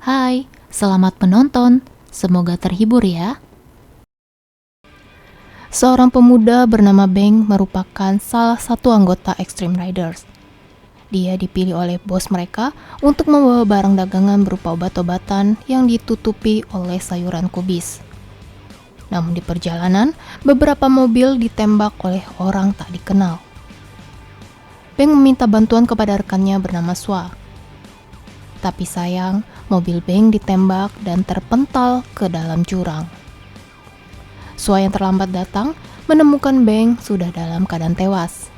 Hai, selamat menonton. Semoga terhibur ya. Seorang pemuda bernama Beng merupakan salah satu anggota Extreme Riders. Dia dipilih oleh bos mereka untuk membawa barang dagangan berupa obat-obatan yang ditutupi oleh sayuran kubis. Namun di perjalanan, beberapa mobil ditembak oleh orang tak dikenal. Beng meminta bantuan kepada rekannya bernama Swa. Tapi sayang, mobil Beng ditembak dan terpental ke dalam jurang. Swa yang terlambat datang menemukan Beng sudah dalam keadaan tewas.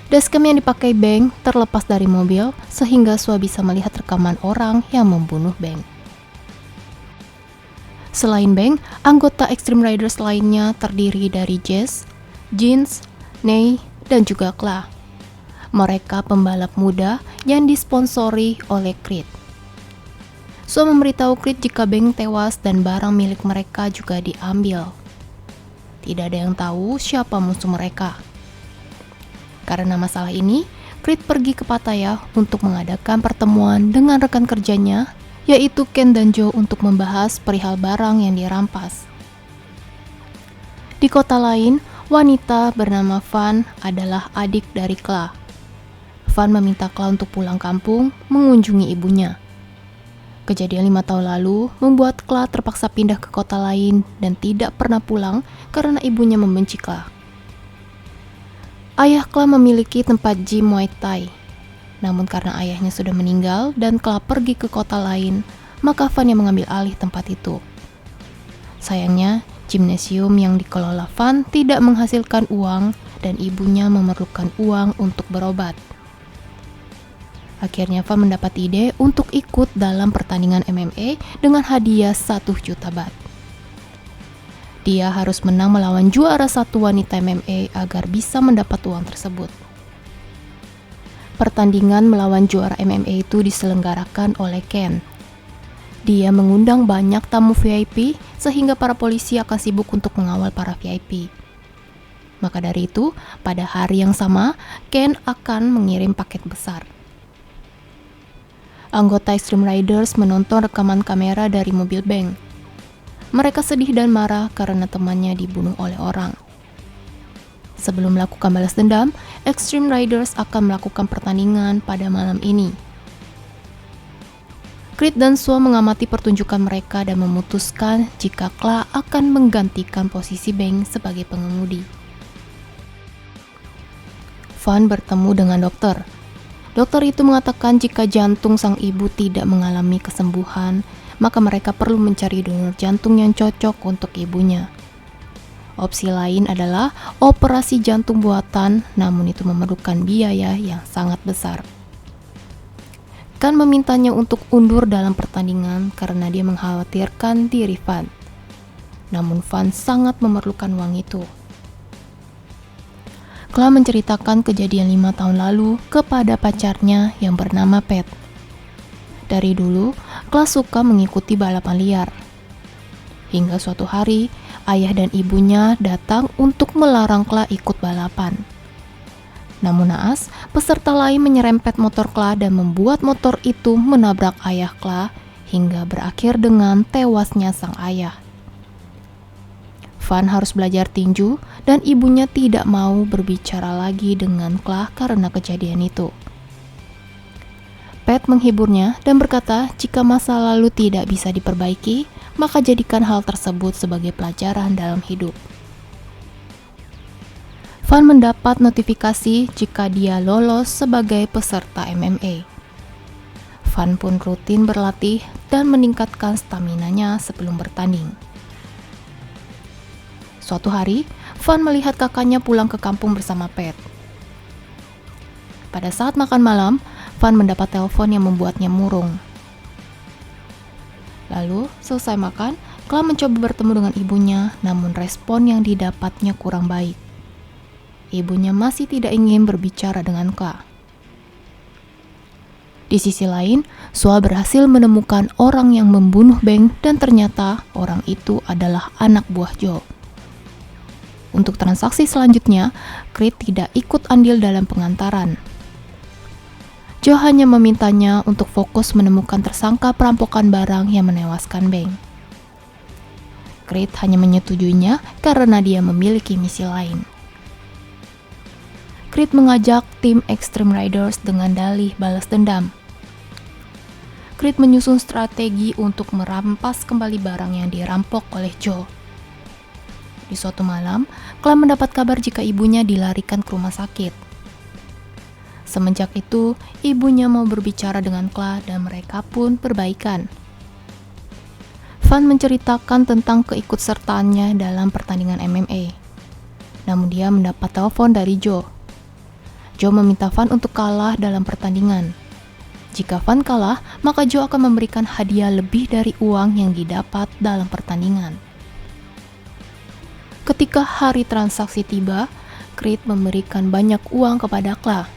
Dashcam yang dipakai Beng terlepas dari mobil sehingga Swa bisa melihat rekaman orang yang membunuh Beng. Selain Beng, anggota Extreme Riders lainnya terdiri dari Jess, Jeans, Nei, dan juga Kla. Mereka pembalap muda yang disponsori oleh Creed. Swa memberitahu Creed jika Beng tewas dan barang milik mereka juga diambil. Tidak ada yang tahu siapa musuh mereka. Karena masalah ini, Creed pergi ke Pattaya untuk mengadakan pertemuan dengan rekan kerjanya, yaitu Ken dan Joe untuk membahas perihal barang yang dirampas. Di kota lain, wanita bernama Van adalah adik dari Kla. Van meminta Kla untuk pulang kampung mengunjungi ibunya. Kejadian 5 tahun lalu membuat Kla terpaksa pindah ke kota lain dan tidak pernah pulang karena ibunya membenci Kla. Ayah Kla memiliki tempat gym Muay Thai. Namun karena ayahnya sudah meninggal dan Kla pergi ke kota lain, maka Van yang mengambil alih tempat itu. Sayangnya, gimnasium yang dikelola Van tidak menghasilkan uang dan ibunya memerlukan uang untuk berobat. Akhirnya Van mendapat ide untuk ikut dalam pertandingan MMA dengan hadiah 1 juta baht. Dia harus menang melawan juara 1 wanita MMA agar bisa mendapat uang tersebut. Pertandingan melawan juara MMA itu diselenggarakan oleh Ken. Dia mengundang banyak tamu VIP sehingga para polisi akan sibuk untuk mengawal para VIP. Maka dari itu, pada hari yang sama, Ken akan mengirim paket besar. Anggota Extreme Riders menonton rekaman kamera dari mobil Beng. Mereka sedih dan marah karena temannya dibunuh oleh orang. Sebelum melakukan balas dendam, Extreme Riders akan melakukan pertandingan pada malam ini. Creed dan Swa mengamati pertunjukan mereka dan memutuskan jika Kla akan menggantikan posisi Beng sebagai pengemudi. Van bertemu dengan dokter. Dokter itu mengatakan jika jantung sang ibu tidak mengalami kesembuhan, maka mereka perlu mencari donor jantung yang cocok untuk ibunya. Opsi lain adalah operasi jantung buatan, namun itu memerlukan biaya yang sangat besar. Kan memintanya untuk undur dalam pertandingan karena dia mengkhawatirkan diri Van. Namun Van sangat memerlukan uang itu. Kla menceritakan kejadian 5 tahun lalu kepada pacarnya yang bernama Pat. Dari dulu, Kla suka mengikuti balapan liar. Hingga suatu hari, ayah dan ibunya datang untuk melarang Kla ikut balapan. Namun naas, peserta lain menyerempet motor Kla dan membuat motor itu menabrak ayah Kla hingga berakhir dengan tewasnya sang ayah. Van harus belajar tinju dan ibunya tidak mau berbicara lagi dengan Kla karena kejadian itu. Pat menghiburnya dan berkata jika masa lalu tidak bisa diperbaiki, maka jadikan hal tersebut sebagai pelajaran dalam hidup. Van mendapat notifikasi jika dia lolos sebagai peserta MMA. Van pun rutin berlatih dan meningkatkan staminanya sebelum bertanding. Suatu hari, Van melihat kakaknya pulang ke kampung bersama Pat. Pada saat makan malam, Van mendapat telepon yang membuatnya murung. Lalu, selesai makan, Kla mencoba bertemu dengan ibunya, namun respon yang didapatnya kurang baik. Ibunya masih tidak ingin berbicara dengan Kla. Di sisi lain, Swa berhasil menemukan orang yang membunuh Beng dan ternyata orang itu adalah anak buah Joe. Untuk transaksi selanjutnya, Creed tidak ikut andil dalam pengantaran. Joe hanya memintanya untuk fokus menemukan tersangka perampokan barang yang menewaskan Beng. Creed hanya menyetujuinya karena dia memiliki misi lain. Creed mengajak tim Extreme Riders dengan dalih balas dendam. Creed menyusun strategi untuk merampas kembali barang yang dirampok oleh Joe. Di suatu malam, Cla mendapat kabar jika ibunya dilarikan ke rumah sakit. Semenjak itu, ibunya mau berbicara dengan Cla dan mereka pun berbaikan. Van menceritakan tentang keikutsertaannya dalam pertandingan MMA. Namun dia mendapat telepon dari Joe. Joe meminta Van untuk kalah dalam pertandingan. Jika Van kalah, maka Joe akan memberikan hadiah lebih dari uang yang didapat dalam pertandingan. Ketika hari transaksi tiba, Creed memberikan banyak uang kepada Cla.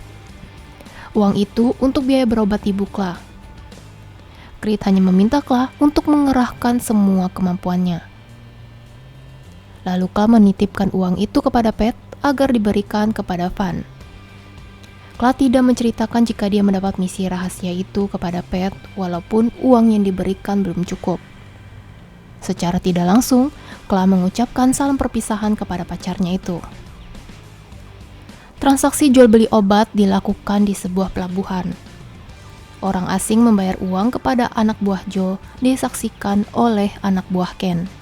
Uang itu untuk biaya berobat ibu Cla. Creed hanya meminta Cla untuk mengerahkan semua kemampuannya. Lalu Cla menitipkan uang itu kepada Pat agar diberikan kepada Van. Cla tidak menceritakan jika dia mendapat misi rahasia itu kepada Pat, walaupun uang yang diberikan belum cukup. Secara tidak langsung, Cla mengucapkan salam perpisahan kepada pacarnya itu. Transaksi jual beli obat dilakukan di sebuah pelabuhan. Orang asing membayar uang kepada anak buah Joe disaksikan oleh anak buah Ken.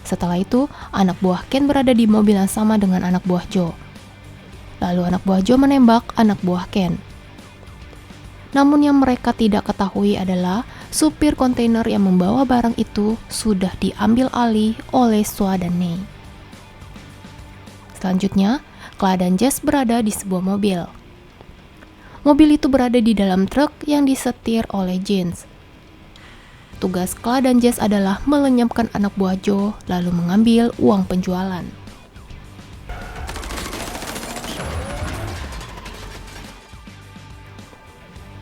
Setelah itu, anak buah Ken berada di mobil yang sama dengan anak buah Joe. Lalu anak buah Joe menembak anak buah Ken. Namun yang mereka tidak ketahui adalah supir kontainer yang membawa barang itu sudah diambil alih oleh Sua dan Nei. Selanjutnya, Cla dan Jess berada di sebuah mobil. Mobil itu berada di dalam truk yang disetir oleh Jeans. Tugas Cla dan Jess adalah melenyapkan anak buah Joe lalu mengambil uang penjualan.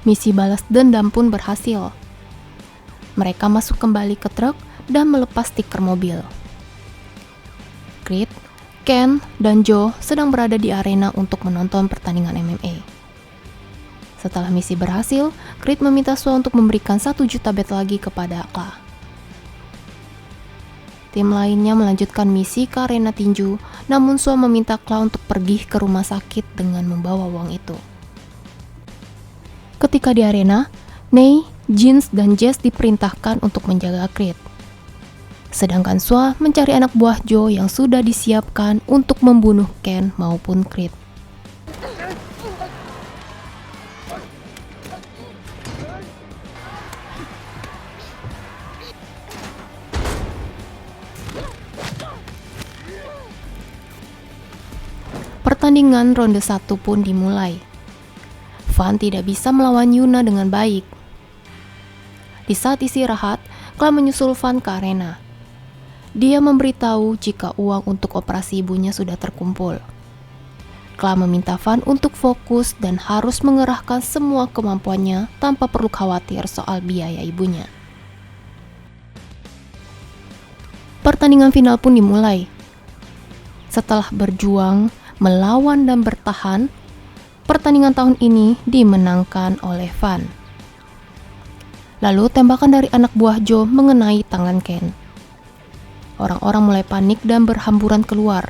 Misi balas dendam pun berhasil. Mereka masuk kembali ke truk dan melepas stiker mobil. Creed, Ken, dan Joe sedang berada di arena untuk menonton pertandingan MMA. Setelah misi berhasil, Creed meminta Sua untuk memberikan 1 juta bet lagi kepada Cla. Tim lainnya melanjutkan misi ke arena tinju, namun Sua meminta Cla untuk pergi ke rumah sakit dengan membawa uang itu. Ketika di arena, Nei, Jeans, dan Jess diperintahkan untuk menjaga Creed. Sedangkan Sua mencari anak buah Joe yang sudah disiapkan untuk membunuh Ken maupun Creed. Pertandingan ronde 1 pun dimulai. Van tidak bisa melawan Yuna dengan baik. Di saat istirahat, Cla menyusul Van ke arena. Dia memberitahu jika uang untuk operasi ibunya sudah terkumpul. Cla meminta Van untuk fokus dan harus mengerahkan semua kemampuannya tanpa perlu khawatir soal biaya ibunya. Pertandingan final pun dimulai. Setelah berjuang, melawan dan bertahan, pertandingan tahun ini dimenangkan oleh Van. Lalu tembakan dari anak buah Joe mengenai tangan Ken. Orang-orang mulai panik dan berhamburan keluar.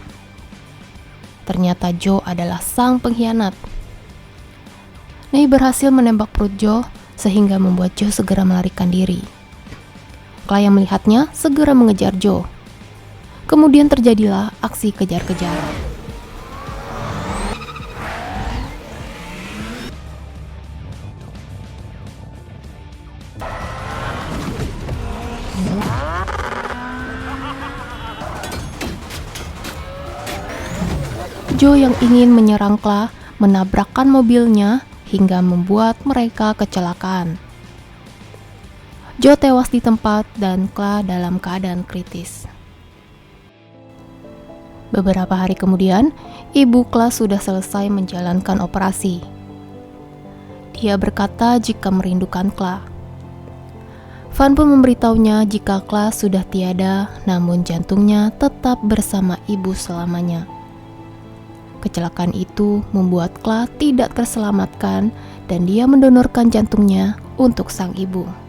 Ternyata Joe adalah sang pengkhianat. Nei berhasil menembak perut Joe sehingga membuat Joe segera melarikan diri. Cla yang melihatnya segera mengejar Joe. Kemudian terjadilah aksi kejar-kejaran. Joe yang ingin menyerang Cla menabrakkan mobilnya hingga membuat mereka kecelakaan. Joe tewas di tempat dan Cla dalam keadaan kritis. Beberapa hari kemudian, ibu Cla sudah selesai menjalankan operasi. Dia berkata jika merindukan Cla. Van pun memberitahunya jika Cla sudah tiada, namun jantungnya tetap bersama ibu selamanya. Kecelakaan itu membuat Cla tidak terselamatkan dan dia mendonorkan jantungnya untuk sang ibu.